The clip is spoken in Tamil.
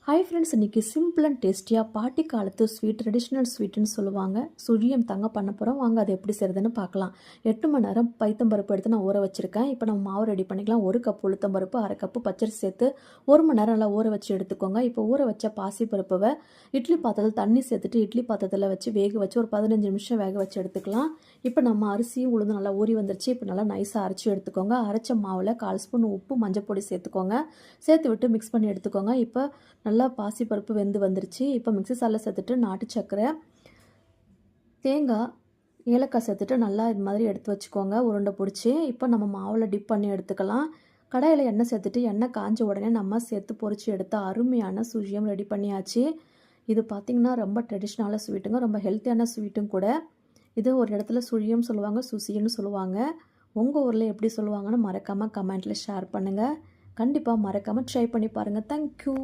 ஹாய் ஃப்ரெண்ட்ஸ், இன்றைக்கி சிம்பிள் அண்ட் டேஸ்டியாக பாட்டி காலத்து ஸ்வீட் ட்ரெடிஷ்னல் ஸ்வீட்டுன்னு சொல்லுவாங்க. சுழியம் தாங்க பண்ண போகிறோம். வாங்க அதை எப்படி செய்கிறதுன்னு பார்க்கலாம். 8 மணி நேரம் பைத்தம்பருப்பு எடுத்து நான் ஊற வச்சுருக்கேன். இப்போ நம்ம மாவு ரெடி பண்ணிக்கலாம். 1 கப் உளுத்தம்பருப்பு, 1/2 கப்பு பச்சரிசி சேர்த்து 1 மணி நேரம் நல்லா ஊற வச்சு எடுத்துக்கோங்க. இப்போ ஊற வச்ச பாசிப்பருப்பை இட்லி பாத்திரத்தில் தண்ணி சேர்த்துட்டு இட்லி பாத்திரத்தில் வச்சு வேக வச்சு ஒரு 15 நிமிஷம் வேக வச்சு எடுத்துக்கலாம். இப்போ நம்ம அரிசியும் உளுந்து நல்லா ஊறி வந்துருச்சு. இப்போ நல்லா நைஸாக அரைச்சி எடுத்துக்கோங்க. அரைச்ச மாவில் 1/4 ஸ்பூன் உப்பு, மஞ்சள் பொடி சேர்த்துக்கோங்க. சேர்த்து விட்டு மிக்ஸ் பண்ணி எடுத்துக்கோங்க. இப்போ நல்லா பாசிப்பருப்பு வெந்து வந்துருச்சு. இப்போ மிக்ஸி சாலில் சேர்த்துட்டு நாட்டு சர்க்கரை, தேங்காய், ஏலக்காய் சேர்த்துட்டு நல்லா இது மாதிரி எடுத்து வச்சுக்கோங்க. உருண்டை பிடிச்சி இப்போ நம்ம மாவில் டிப் பண்ணி எடுத்துக்கலாம். கடாயில் எண்ணெய் சேர்த்துட்டு எண்ணெய் காஞ்ச உடனே நம்ம சேர்த்து பொரிச்சு எடுத்த அருமையான சுழியம் ரெடி பண்ணியாச்சு. இது பார்த்திங்கன்னா ரொம்ப ட்ரெடிஷ்னலான ஸ்வீட்டுங்க, ரொம்ப ஹெல்த்தியான ஸ்வீட்டும் கூட. இது ஒரு இடத்துல சுழியம் சொல்லுவாங்க, சுசின்னு சொல்லுவாங்க. உங்கள் ஊரில் எப்படி சொல்லுவாங்கன்னு மறக்காமல் கமெண்ட்டில் ஷேர் பண்ணுங்கள். கண்டிப்பாக மறக்காமல் ட்ரை பண்ணி பாருங்கள். தேங்க்யூ.